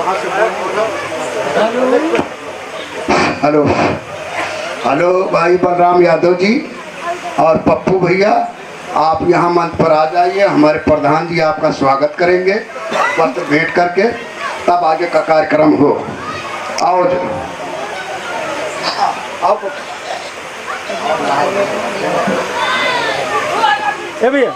Hello hello भाई बलराम यादव जी और पप्पू भैया, आप यहाँ मंच पर आ जाइए। हमारे प्रधान जी आपका स्वागत करेंगे पत्र भेंट करके, तब आगे का कार्यक्रम हो। आओ आओ भैया।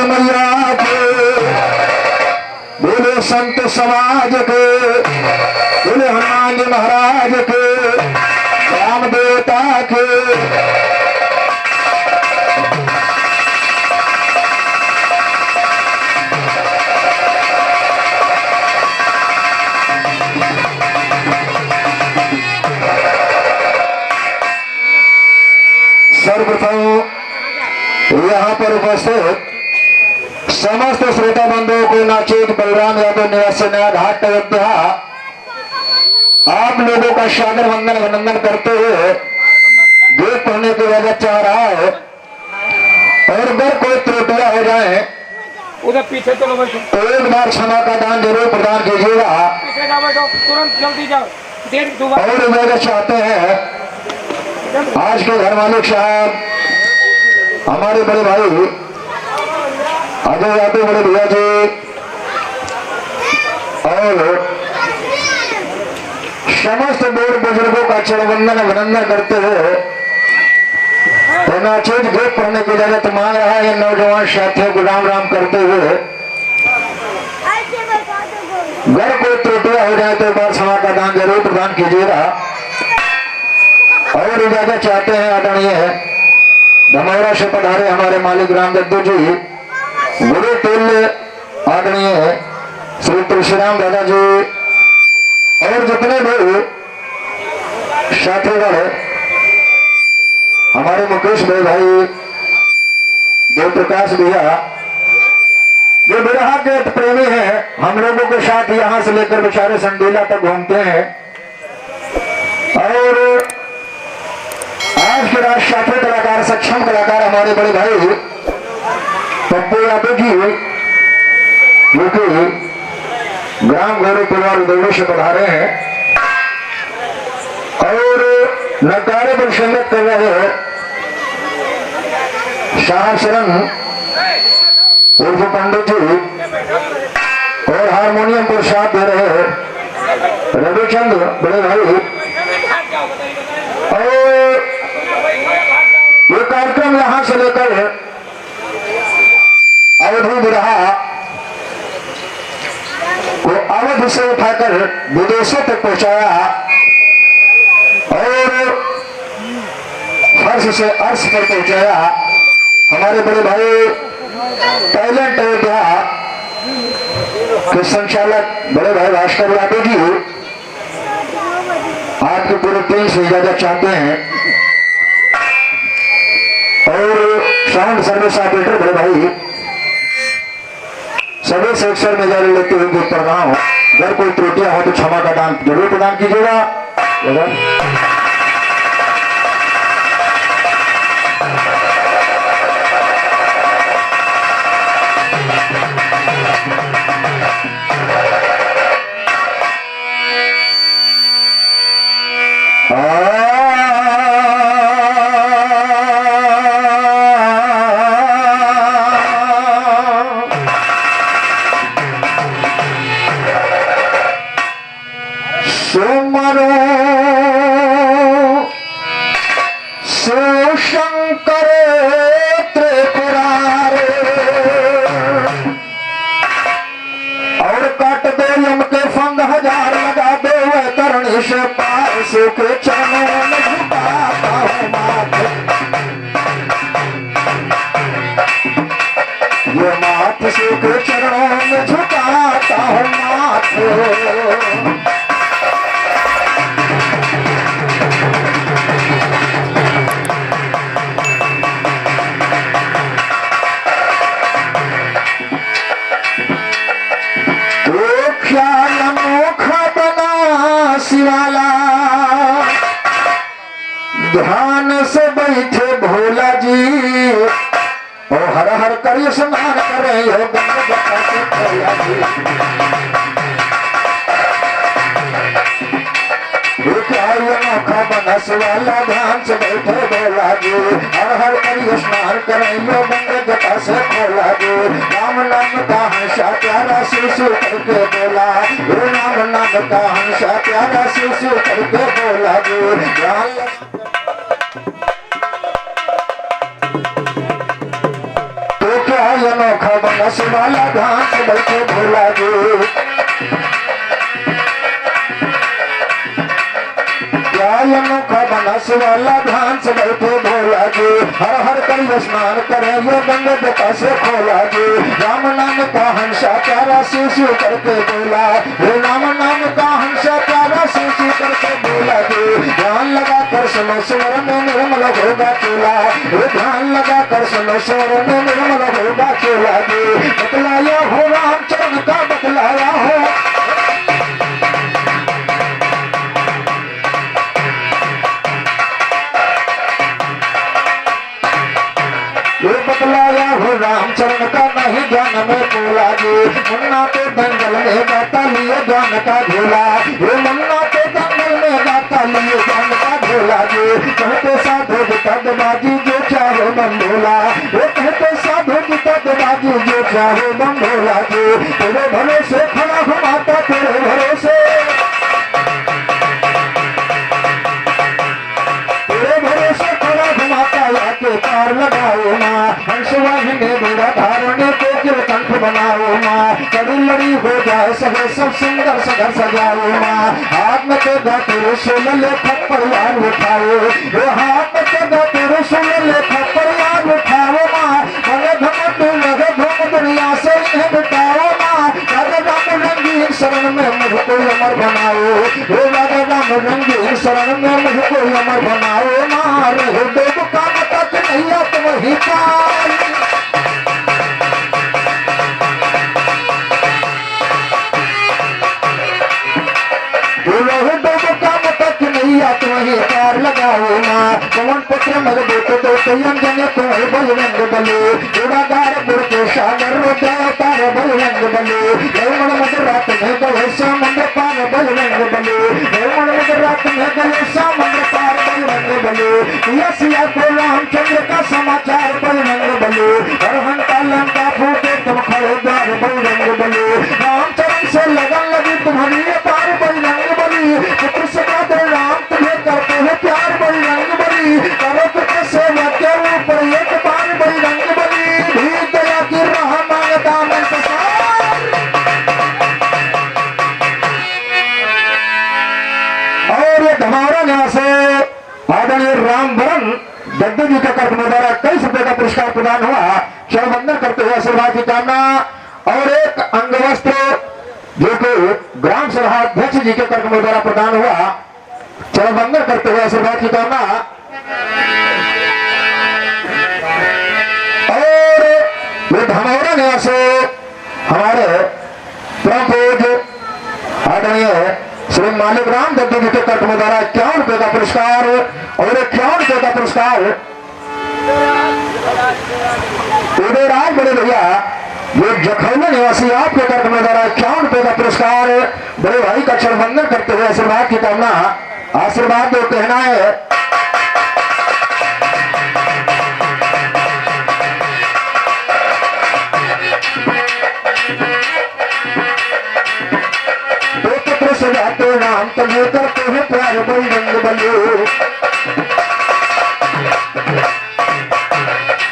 मैया के बोले संत समाज के, बोले हनुमान जी महाराज के, राम देवता के। सर्वप्रथम यहाँ पर उपस्थित समस्त श्रोता बंधुओं को नाचेत बलराम यादव निवासी नया घाट अयोध्या आप लोगों का सादर वंदन अभिनंदन करते हुए गेट पढ़ने की वजह चाह रहा है, और अगर कोई त्रुटियां हो जाए उधर पीछे चलो बैठो, तो एक बार क्षमा का दान जरूर प्रदान कीजिएगा। पीछे जाओ, बैठो तुरंत जल्दी जाओ। और वजह चाहते हैं आज के घर मालिक साहब हमारे बड़े भाई अजय यादव बड़े भैया जी और समस्त बूढ़ बुजुर्गों का चरणवंदन अभिनंदन करते हुए नाचेज गेट पढ़ने की इजाजत मांग रहा है। नौजवान साथियों को राम राम करते हुए घर कोई त्रुटियां हो जाए तो एक बार क्षमा का दान जरूर प्रदान कीजिएगा। और इजाजत चाहते हैं आदरणीय धमौरा से पधारे हमारे मालिक राम दद्दू जी, गुरु तुल्य आदरणीय श्री तुलसीराम दादा जी और जितने भी साथीगण हमारे मुकेश भाई, देव प्रकाश भैया, जो बिरहा के प्रेमी हैं, हम लोगों के साथ यहाँ से लेकर बेचारे संडीला तक घूमते हैं। और आज के राज साथी कलाकार, सक्षम कलाकार हमारे बड़े भाई पप्पू यादव जी, जो कि ग्राम गौरव परिवार उदय से पधारे हैं और नकारे पर संगत कर रहे हैं शाह शरण उर्फ पंडित जी, और हारमोनियम पर साथ दे रहे हैं रविचंद्र बड़े भाई। और ये कार्यक्रम यहाँ से लेकर अवधि बिरहा को अवध से उठाकर विदेशों तक पहुंचाया और फर्श से अर्श पर पहुंचाया। हमारे बड़े भाई टैलेंट अयोध्या के संचालक बड़े भाई भास्कर यादव जी आपके पूरे टीम से इजाजत चाहते हैं। और साउंड सर्विस ऑपरेटर बड़े भाई से अक्सर में जारी लेते हुए पढ़ रहा हूँ। अगर कोई त्रुटियां हो तो क्षमा का दान जरूर प्रदान कीजिएगा। सुमरो शिवशंकर त्रिपुरारे और काट दो यम के फंग हजार लगा दो करणी से पार सुख चरणों में झुकाता हूँ माथे। ये माथ सुख चरणों में झुकाता हूँ माथे। वाला ध्यान से बैठे भोला जी और हर हर कर स्नान करे हो गंगा के भोला जी। अनोखा बनस वाला ध्यान से बैठे भोला जी हर हर कर स्नान करे हो गंगा से भोला जी। राम नाम का हंसा प्यारा शिशु करके बोला राम नाम का हंसा प्यारा शिशु करके बोला जी। तो क्या अनोखा बनस वाला ध्यान से बैठे भोला जी। अनोखा बनस वाला ध्यान से बैठे भोला जी हर हर कर स्नान करे ये गंगा से खोला जी। राम नाम का हंसा प्यारा शिशु करके बोला राम नाम का हंसा प्यारा शिशु करके बोला जी। ध्यान लगा कर सुनो स्वर में निर्मल होगा चूल्हा ध्यान लगा कर सुनो स्वर में निर्मल होगा चूल्हा जी। बतलाया हो रामचरण का बतलाया हो बतलाया हो रामचरण का नहीं ज्ञान में बोला जी। मुन्ना के दंगल में गाता लिए ज्ञान का झोला मुन्ना के दंगल में गाता लिए ज्ञान का झोला जी। कहते साधु तदबाजी जो चाहे बंधोला कहते साधु तदबाजी जो चाहे बंधोला जी। तेरे भरोसे खड़ा घुमाता तेरे भरोसे पार लगाओ माँ हंसवाहिनी मेरा धारणे को गिर कंठ बनाओ माँ कभी लड़ी हो जाए सगे सब सुंदर सगर सजाओ माँ। हाथ में तो तेरे सुन ले थप्पड़ यार उठाओ हाथ में तो तेरे सुन ले थप्पड़ यार उठाओ माँ। मगे घमंड लगे घूम दुनिया से इन्हें बिठाओ माँ। राजा राम रंगीन शरण में मुझको अमर बनाओ राजा राम रंगीन शरण में मुझको अमर बनाओ माँ। रहे देव का नैया तुम ही तुम्हें पार लगाओ माँ। पवन पुत्र मर देते तो अंजने तुम्हें बलरंग बले जोड़ादार गुरु के सागर तार बलरंग बले मन मद रात में गए सामंद्र पार बलरंग बले मन मद रात में गए सामंद्र पार बलरंग बले। सिया को रामचंद्र का समाचार बलरंग बले हर घंटा लंका फूटे तुम खड़े द्वार बलरंग बले। रामचरण से लगन लगी तुम्हारी पार बलरंग बली पुत्र से राम तुम्हें करते हो प्यार बलरंग बली करो पुत्र से के ऊपर एक बार बलरंग बली भी दया की राह मांगता मन और ये धमारा न्याय से आदरणीय राम वरण जद्दू जी के कर्म द्वारा 21 रुपए का पुरस्कार प्रदान हुआ। चौबंदन करते हुए आशीर्वाद की कामना और एक अंगवस्त्र जो कि ग्राम सभा अध्यक्ष जी के कर्म द्वारा प्रदान हुआ। चौबंदन करते हुए आशीर्वाद की कामना और ये धमौरा न्याय से हमारे मालिक राम दत्त जी के कर्क में द्वारा 51 रुपए का पुरस्कार और 51 रुपए का पुरस्कार उदयराज बड़े भैया ये जखौली निवासी आपके कर्क में द्वारा 51 रुपए का पुरस्कार बड़े भाई का क्षण वंदन करते हुए आशीर्वाद की कामना आशीर्वाद दो कहना है। सजाते नाम तुम्हें करते हैं प्यार बजरंग बली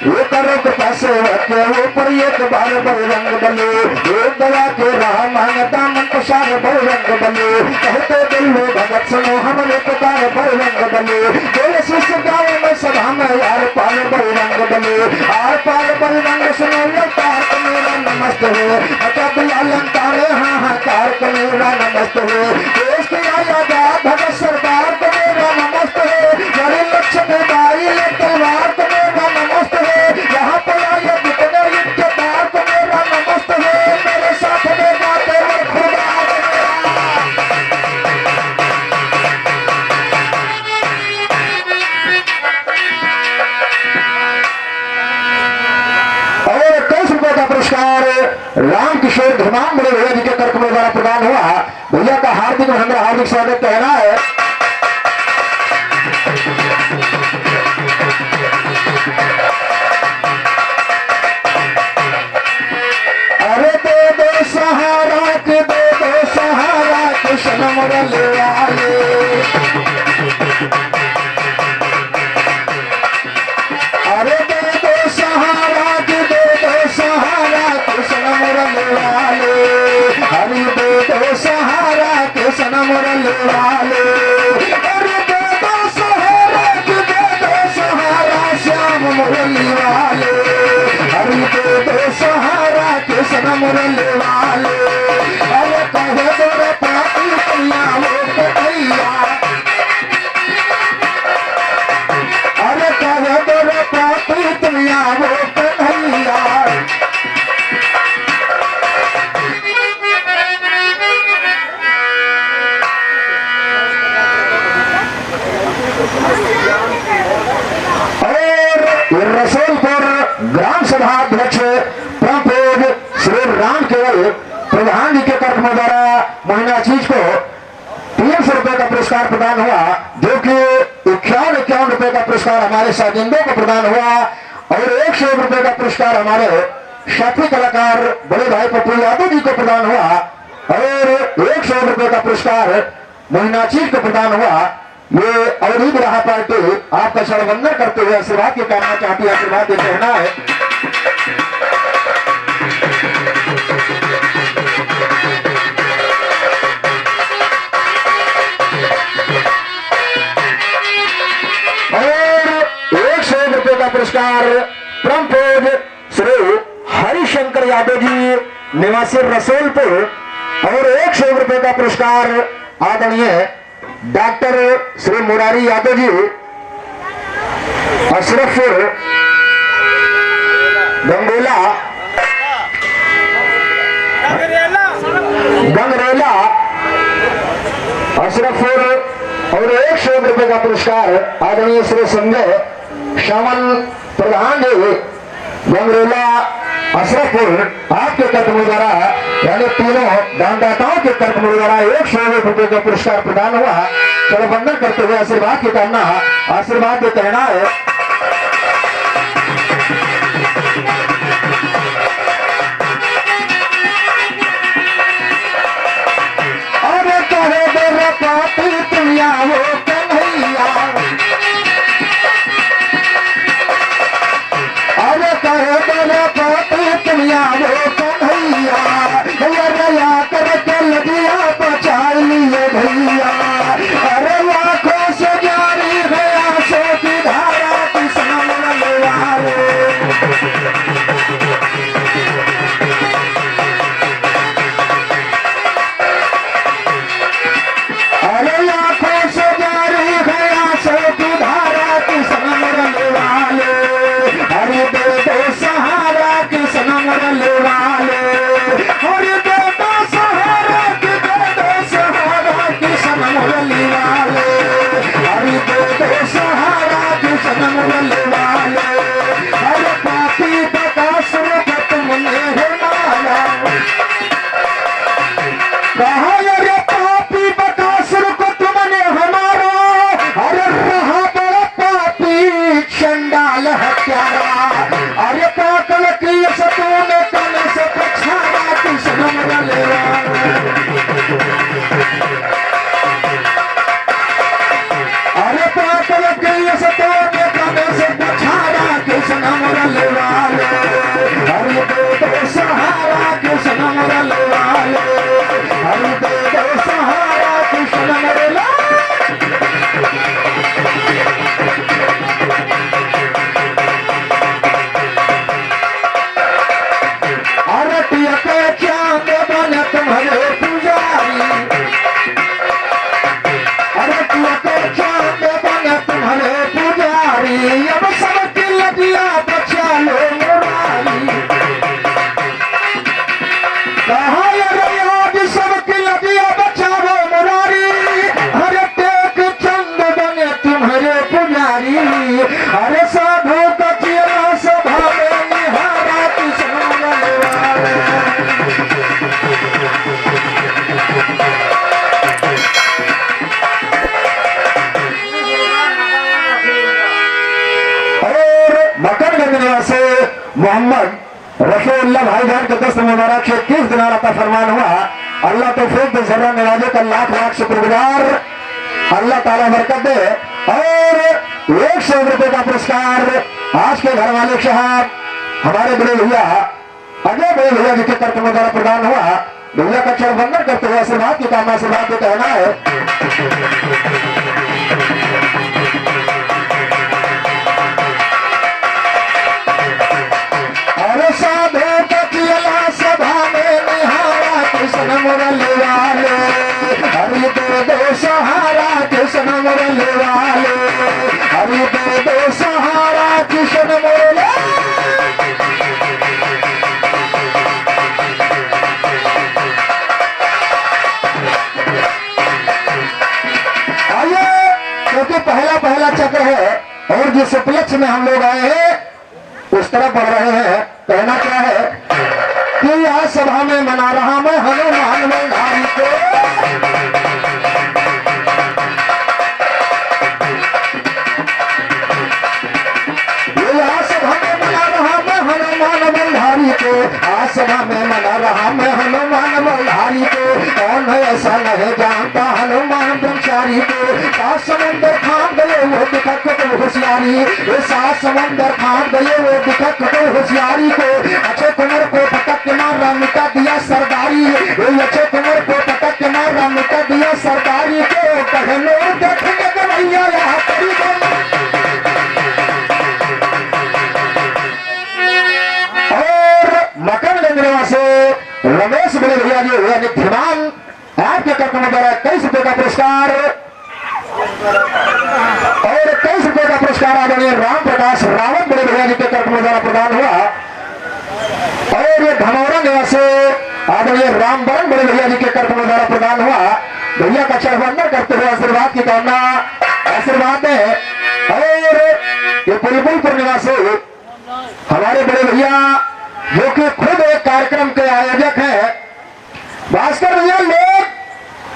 ये करो के पासे के ऊपर एक बार बजरंग बली एक दया के राह मांगता मन पसार बजरंग बली कहते दिल में भगत सुनो हमने पुकार बजरंग बली दिल शिष्य गाँव में सभा में यार पाल बजरंग बली आर पाल बजरंग सुनो ये कार मेरा नमस्त है अटक अलंकार हाहाकार को मेरा नमस्त है देश के आजाद भगत सरदार को मेरा नमस्त है बड़े लक्ष्य में बाई तलवार को मेरा नमस्त है यहाँ पर आए जितने इज्जतदार को मेरा नमस्त है मेरे साथ में गाते हैं खुदा और 21 रुपए का पुरस्कार राम किशोर धर्मान बड़े भैया जी के कर्क में द्वारा प्रदान हुआ। भैया का हार्दिक हमारा हार्दिक स्वागत कहना है। अरे दे दो सहारा के दे दो सहारा कृष्ण मुरली वाले अरे दे दो सहारा के दे दो सहारा कृष्ण मुरली वाले हरि दे दो सहारा कृष्ण मुरली वाले अरे दे दो सहारा के दे दो सहारा श्याम मुरली वाले हरि दे दो सहारा कृष्ण मुरली वाले अरे कहे तोरे पापी तुया वो कन्हैया अरे कहे तोरे पापी तुया वो कन्हैया और रसूलपुर ग्राम सभा अध्यक्ष प्रभु श्री राम केवल प्रधान जी के कर्क में द्वारा महीना चीज को 300 रुपए का पुरस्कार प्रदान हुआ जो कि 51 रुपए का पुरस्कार हमारे साजिंदों को प्रदान हुआ और 100 रुपए का पुरस्कार हमारे साथी कलाकार बड़े भाई पप्पू यादव जी को प्रदान हुआ और 100 रुपए का पुरस्कार महीना चीज को प्रदान हुआ। ये अवधि रहा पार्टी आपका षड़वंदन करते हुए आशीर्वाद की कामना चाहती है। आशीर्वाद देते कहना है। और 100 रुपए का पुरस्कार परम पूज्य श्री हरिशंकर यादव जी निवासी रसूलपुर और 100 रुपए का पुरस्कार आदरणीय डॉक्टर श्री मुरारी यादव जी अशरफपुर गंगरेला अशरफपुर और 100 रुपए का पुरस्कार आदरणीय श्री संजय श्यामल प्रधान जी गंगरेला अशरफपुर आपके कर्तव्य द्वारा यानी तीनों दानदाताओं के कर्तव्य द्वारा 100 रुपए का पुरस्कार प्रदान हुआ। षड़वंदन करते हुए आशीर्वाद की कामना आशीर्वाद देते कहना है। अरे कहे मेरे पापी दुनिया वो कन्हैया अरे कहे मेरे पापी दुनिया वो कन्हैया रया करके लगिया बचा लिए भैया अरे लाखों से जारी है आंसू की धारा किसान वाले मुरली वाले, अरे पापी बकासुर को तुमने है मारा। कहा अरे पापी बकासुर को तुमने हमारा, अरे रहा बड़ा पापी चंडाल हत्यारा। अरे पागल की सतों में कल से पछाड़ा कृष्ण मुरली वाले। अरे पागल की सतों में कल से पछाड़ा कृष्ण मुरली वाले। हरि दे दो सहारा कृष्ण मुरली वाले, हरि दे दो सहारा कृष्ण मुरली वाले। अरतिया के चांद बने तुम्हारे पुजारी, अरतिया के चांद बने तुम्हारे पुजारी। अब सबकी लगिया बचा लो मुरारी। कहा अरे आज सबकी लगिया बचा लो मुरारी। अरे टेक चंद बने तुम्हारे पुजारी। अरे साधु का चेला सभा में निहारा कृष्ण मुरली वाले। और मकरगंज निवासी मोहम्मद रफीउल्लाह भाईजान के 10 मुबारक 21 दिनार का फरमान हुआ। अल्लाह तौफीक दे, जरा नवाजे का लाख लाख शुक्रगुजार। अल्लाह ताला बरकत दे। और 100 रुपए का पुरस्कार आज के घर वाले साहब हमारे बड़े भैया अजय बड़े भैया जी के कर्तव्य में द्वारा प्रदान हुआ। भैया का चरण वंदन करते हुए आशीर्वाद की कामना आशीर्वाद को कहना है। अरे साधु का चेला सभा में निहारा कृष्ण मुरली वाले। हरि दे दो सहारा कृष्ण मुरली वाले, हरि दे दो सहारा कृष्ण मुरली। आइए, क्योंकि पहला पहला चक्र है और जिस उपलक्ष्य में हम लोग आए हैं उस तरफ बढ़ रहे हैं। कहना क्या है कि यह सभा में मना रहा मैं हनुमान बलधारी को। सभा में मना रहा मैं हनुमान बलधारी को, आज सभा में मना रहा मैं हनुमान बलधारी को। कौन है ऐसा नहीं जानता हनुमान ब्रह्मचारी को। सात समंदर खान गए वो दिखत को होशियारी, ये सात समंदर खान गए वो दिखत को होशियारी को। अक्षय कुमार को पटक के मारा मिटा दिया सरदारी, अक्षय कुमार को पटक के मारा मिटा दिया सरदारी को। कहने देखने के भैया यहाँ करी मकरगंज निवासी रमेश बड़े भैया जी हुआ निधिमान आपके कर्तव्य द्वारा 21 रुपए का पुरस्कार और 21 रुपए का पुरस्कार आदरणीय राम प्रकाश रावत बड़े भैया जी के कर्तव्य द्वारा प्रदान हुआ। और ये धनौरा निवासी आदरणीय राम बरन बड़े भैया जी के कर्तव्य द्वारा प्रदान हुआ। भैया का चढ़वंदन करते हुए आशीर्वाद की कामना आशीर्वाद है। और ये पुलपुलपुर निवासी हमारे बड़े भैया जो कि खुद एक कार्यक्रम के आयोजक हैं, भास्कर भैया। लोग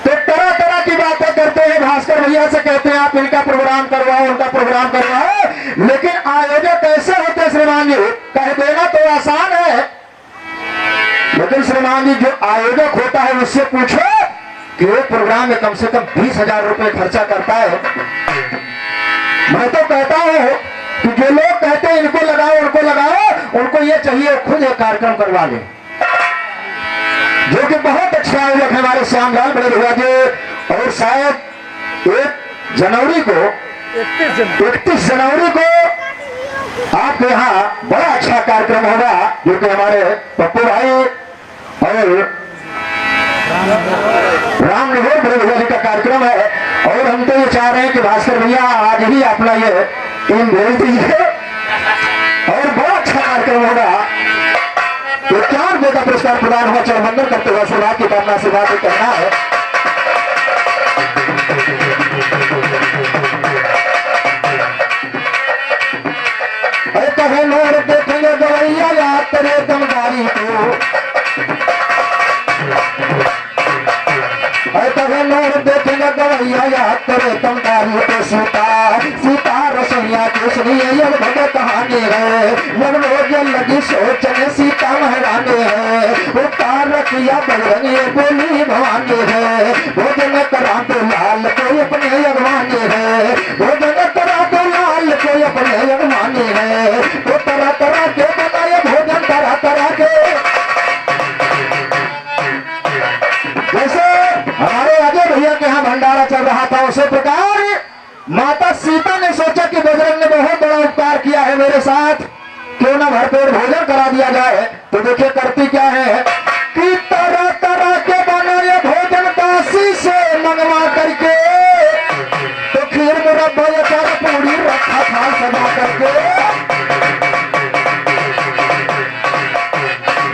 तो तरह तरह की बातें करते हैं, भास्कर भैया से कहते हैं आप इनका प्रोग्राम करवाओ उनका प्रोग्राम करवाओ, लेकिन आयोजक ऐसे होते श्रीमान जी, कह देना तो आसान है, लेकिन श्रीमान जी जो आयोजक होता है उससे पूछो कि वो प्रोग्राम में कम से कम 20,000 रुपए खर्चा करता है। मैं तो कहता हूं कि जो लोग कहते हैं इनको लगाओ, उनको ये चाहिए खुद एक कार्यक्रम करवा ले। जो कि बहुत अच्छे आयोजक है हमारे श्यामलाल बड़े भैया जी। और शायद 31 जनवरी को आपके यहाँ बड़ा अच्छा कार्यक्रम होगा, जो कि हमारे पप्पू भाई और राम निगोर बड़े भैया जी का कार्यक्रम है। और हम तो ये चाह रहे हैं कि भास्कर भैया आज ही अपना ये टीम भेज दीजिए और बड़ा अच्छा कार्यक्रम होगा। तो 4 रुपए का पुरस्कार प्रदान हुआ। चरणवंदन करते हुए आशीर्वाद की कामना से बात कहना है। कहे नूर देखेंगे गवैया याद तेरे दमदारी को, कहे नूर देखेंगे गवैया याद तेरे दमदारी को। सीता सीता रसोईया केसरी ये भगत कहानी है, जब रोज लगी सोचने सीता महारानी है। उतार रखिया बजरंगी बोली भवानी है, भोजन करा दो लाल कोई अपने अगवानी है, भोजन करा दो लाल कोई अपने अगवानी है। वो तरह तरह के बनाए भोजन तरह तरह के, जैसे हमारे आगे भैया के यहाँ भंडारा चल रहा था उसी प्रकार माता सीता ने सोचा कि बजरंग ने बहुत बड़ा उपकार किया है मेरे साथ, क्यों ना भरपेट भोजन करा दिया जाए। तो देखिए करती क्या है कि तरह तरह के बनाए भोजन काशी से मंगवा करके, तो खीर मुरब्बा अचार पूरी रखा था सजा करके।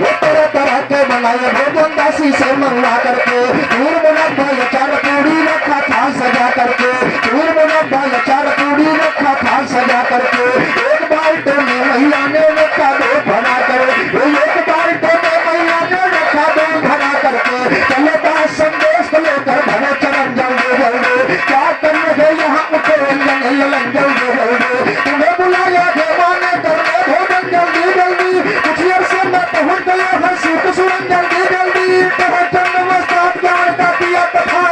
वो तरह तरह के बनाए भोजन काशी से मंगवा करके, खीर मुरब्बा अचार पूरी रखा था सजा करके, खीर मुरब्बा अचार पूरी रखा था सजा करके। एक बाल्टी में महिला ने रखा दूध भरा कर, एक बाल्टी में महिला ने रखा दूध भरा करके। चलता संदेश लेकर भरे चरण जल्दी जल्दी, क्या करने गए यहाँ उठे रंजन जल्दी जल्दी, तुम्हें बुलाया देवाने करने भोजन जल्दी जल्दी। कुछ अरसे में पहुंच गया है सीत सुरन जल्दी जल्दी, कहे चंद वस्त्रात ज्ञान का दिया तथा।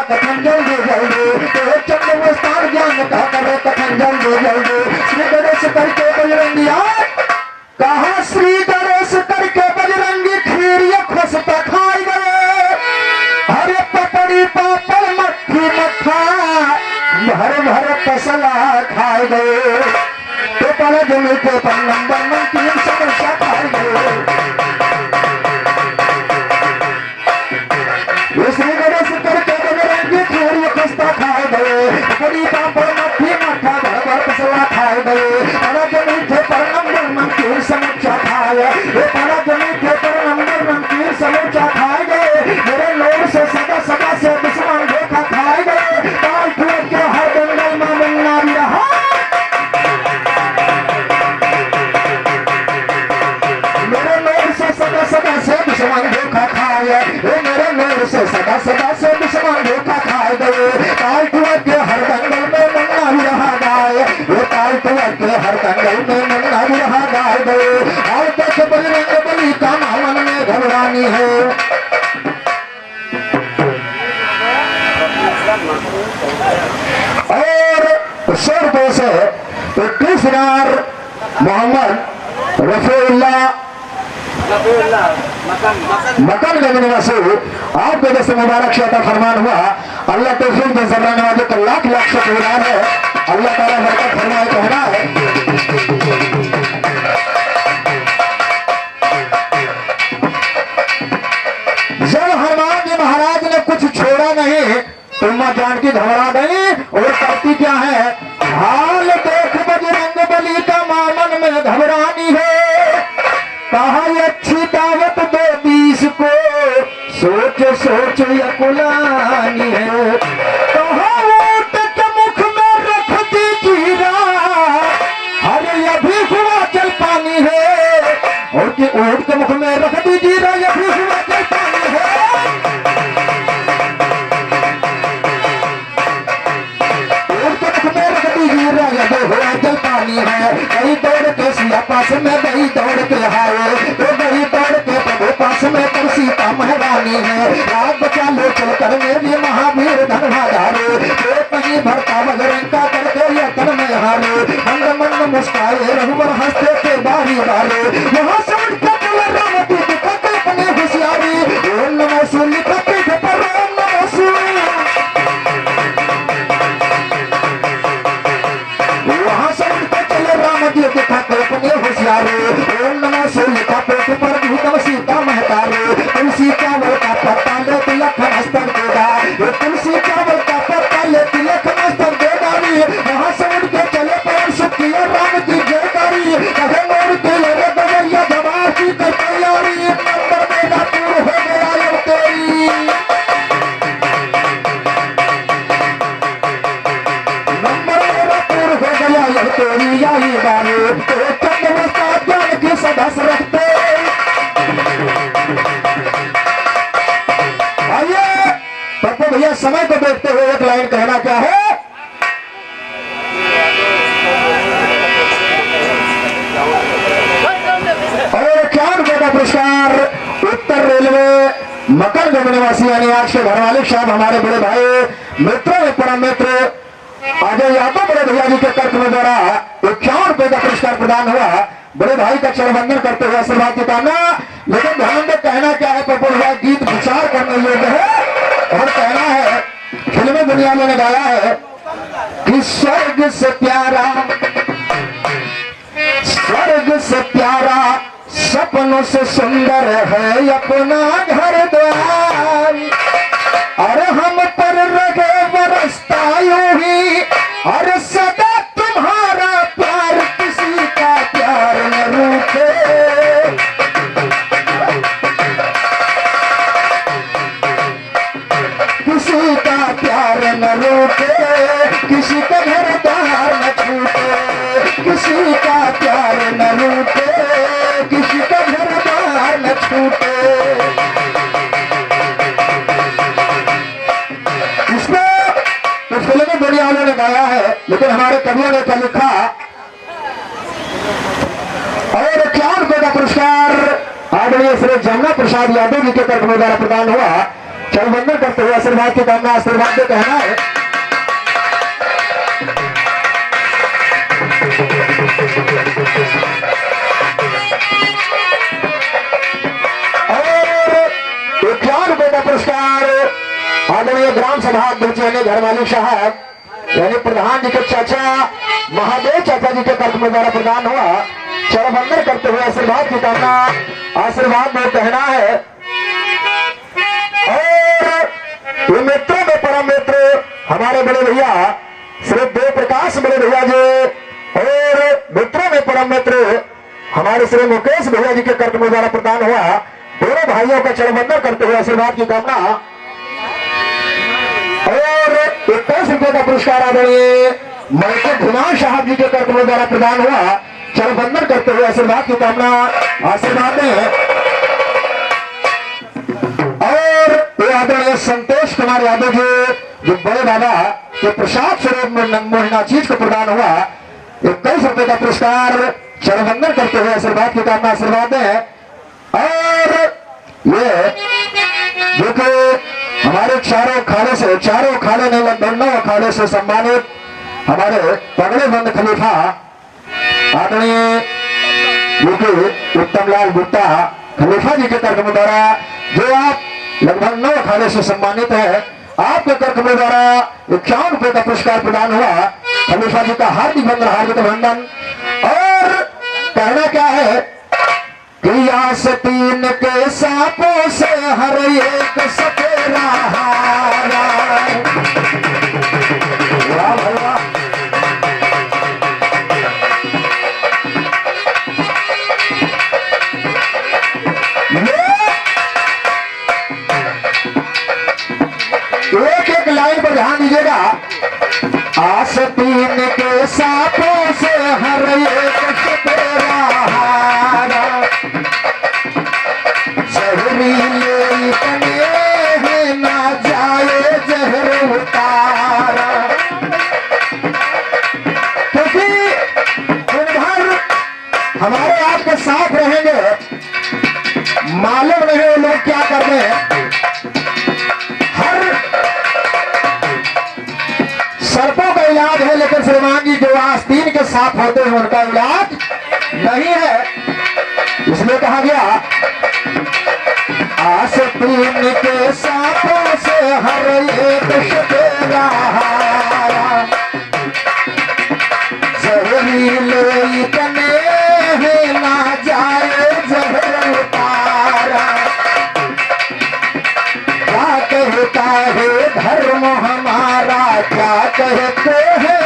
कथन जल्दी जल्दी, चंद्रमस्तान ज्ञान का करे कथन जल्दी जल्दी। श्री गणेश करके बजरंगी कहा, श्री गणेश करके बजरंगी खीर ये खसता खाई गए। हरे पपड़ी पापड़ मट्ठी मट्ठा भर भर तसला खाए गए। तो पल जमी के पर नंबर नमकीन समोसा खाए गए। श्री गणेश करके बजरंगी खीर ये खस्ता खाए गए। पपड़ी पापड़ मट्ठी मट्ठा भर भर तसला खाए गए। पल जमी के पर नंबर नमकीन समोसा खाए, पल जमी के पर नंबर नमकीन समोसा खाए गए। मेरे लोग से सदा सदा से दुश्मन धोखा खाए गए। ताल ठुक के हर दंगल में मिलना भी रहा। मेरे लोग से सदा सदा से दुश्मन धोखा खाए, मेरे लोग से सदा सदा से दुश्मन धोखा खाए गए। ताल ठुक के हर दंगल में मिलना भी रहा गाए, ताल ठुक के हर दंगल में मिलना भी रहा गाए गए। और तक बजरंग बली का मन में घबरानी है। और 100 रुपये से 21,000 मोहम्मद रफीउल्लाह मकान गंज निवासी आपके जैसे मुबारक शाता फरमान हुआ। अल्लाह तौफीक के जबरा नवाजों का लाख लाख शुक्रगुजार है। अल्लाह ताला बरकत फरमाए कहना है। जब हनुमान जी महाराज ने कुछ छोड़ा नहीं तो मां जानकी घबरा गई और करती क्या है, हाल देख बजरंग बली का मामन में घबरानी है। कहा अच्छी दावत दो 20 को, सोच सोच यकुलानी है। कहा ऊंट के मुख में रख दी जीरा, अरे अभी हुआ जल पानी है। और कि ऊंट के मुख में रख दी जीरा, अभी हुआ जल पानी है। ऊंट के मुख में रख दी जीरा, अभी हुआ जल पानी है। कहीं दौड़ के सिया पास में गई दौड़ के हाय, तो गई दौड़ के प्रभु पास में कर सीता महारानी है। रात बचा लो चल कर मेरी महावीर धनवाधारे, तो कहीं भरता बजरंग का करके यतन में हारे। मंद मंद मुस्काए रघुवर हंसते थे बारी बारे, वहां से उठ के चले रामती दिखाते अपनी होशियारी। ओम नमः शिवाय लिखते थे पर ओम नमः शिवाय, वहां से उठ के चले रामती दिखाते अपनी होशियारी। ओम नमः शिवाय लिखा पेट पर भूतम सीता महतारे। तुलसी चावल का पत्ता ले तिलक मस्तक देगा, तुलसी चावल का पत्ता ले तिलक मस्तक देगा। वहां से उठ के चले पर सुखिया राम की जयकारी, कहे मोर के ले बजरिया समय को देखते हुए एक लाइन कहना क्या है? और 4 रुपए का पुरस्कार उत्तर रेलवे मकरगंज निवासी यानी आज के घर मालिक साहब हमारे बड़े भाई मित्रों में परम मित्र अजय यादव बड़े भैया जी के कर्क में द्वारा 51 रुपए का पुरस्कार प्रदान हुआ। बड़े भाई का चरणवंदन करते हुए आशीर्वाद की कामना। लेकिन ध्यान में कहना क्या है, पप्पू भैया गीत विचार करने योग्य है और कहना है फिल्मी दुनिया में गाया है कि स्वर्ग से प्यारा सपनों से सुंदर है अपना घर द्वार। अरे हम पर रगे बरसता यूं ही, अरे सदा तुम्हारा प्यार किसी का प्यार न रूठे। किसी का प्यार न रूठे, किसी का घर द्वार न छूटे। किसी का प्यार न रूठे, किसी का घर द्वार न छूटे। फिल्मी दुनिया वालों ने गाया है, लेकिन हमारे कवियों ने क्या लिखा। और 4 रुपए का पुरस्कार आदरणीय श्री जमुना प्रसाद यादव जी के कर्क में द्वारा प्रदान हुआ। चरणवंदन करते हुए आशीर्वाद की कामना आशीर्वाद से कहना है और 4 रुपए का पुरस्कार आदरणीय ग्राम सभा अध्यक्ष यानी घर मालिक साहब यानी प्रधान जी के चाचा महादेव चाचा जी के कर्क में द्वारा प्रदान हुआ। चरणवंदन करते हुए आशीर्वाद की कामना आशीर्वाद में कहना है। और ये मित्रों में परम मित्र हमारे बड़े भैया श्री देव प्रकाश बड़े भैया जी और मित्रों में परम मित्र हमारे श्री मुकेश भैया जी के कर्क में द्वारा प्रदान हुआ। दोनों भाइयों का चरणवंदन करते हुए आशीर्वाद की कामना। और 21 रुपए का पुरस्कार आदरणीय मलके घुमान साहब जी के कर्क में द्वारा प्रदान हुआ। चरणवंदन करते हुए आशीर्वाद की कामना आशीर्वाद में। और ये आदरणीय संतोष कुमार यादव जी जो बड़े बाबा के प्रसाद स्वरूप मोहिना चीज को प्रदान हुआ। 21 रुपए का पुरस्कार चरणवंदन करते हुए आशीर्वाद की कामना आशीर्वाद है। और ये जो कि हमारे चारों अखाड़े ने लगभग 9 अखाड़े से सम्मानित हमारे पगड़े बंद खलीफा आदरणीय उत्तम लाल गुप्ता खलीफा जी के कर्क में द्वारा जो आप लगभग 9 अखाड़े से सम्मानित है, आपके कर्क में द्वारा 51 रुपए का पुरस्कार प्रदान हुआ। खलीफा जी का हार्दिक अभिनंदन। और कहना क्या है कि आस्तीन के सांपों से हर एक सपेरा हारा। वाह भैया एक लाइन पर ध्यान दीजिएगा। आस्तीन के सांपों से हर एक सपेरा हारा। जहरीले इतने हैं ना जाए जहर उतारा। क्योंकि दिन भर हमारे आपके साथ रहेंगे, मालूम नहीं वो लोग क्या कर रहे हैं। हर सर्पों का इलाज है, लेकिन श्रीमान जी जो आस्तीन के साथ होते हैं उनका इलाज नहीं है। इसलिए कहा गया आस्तीन के सांपों से हर एक सपेरा हारा। जहरीले इतने हैं ना जाए जहर उतारा। क्या कहता है धर्म हमारा, क्या कहते हैं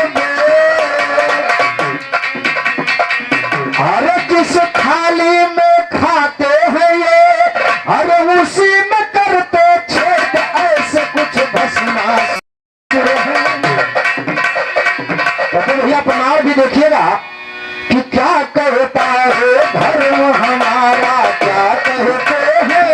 अरे किस थाली में खाते हैं ये, अरे उसी में करते छेद ऐसे कुछ भस्मा। भैया प्रमाण भी देखिएगा कि क्या कहता है धर्म हमारा, क्या कहते हैं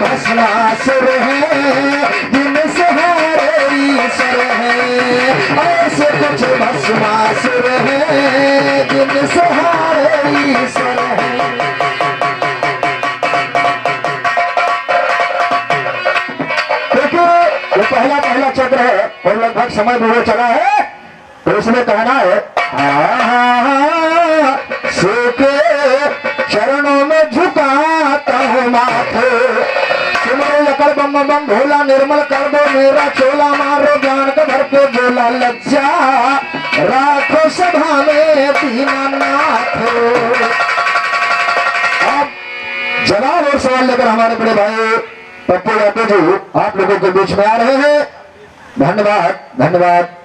भस्मासुर हैं जिन सहारे ईश्वर हैं, ऐसे कुछ भस्मासुर हैं जिन सहारे ईश्वर हैं। देखिए ये पहला चित्र है और लगभग समय भी चला है, तो इसमें कहना है सूखे चरणों में झुकाता हूँ माथे, सिमरो लकड़ बम बम भोला निर्मल कर दो मेरा चोला, मारो ज्ञान का भर पे बोला लज्जा राखो सभा में दीनानाथ। अब जवाब और सवाल लेकर हमारे बड़े भाई पप्पू यादव जी आप लोगों के बीच में आ रहे हैं। धन्यवाद धन्यवाद।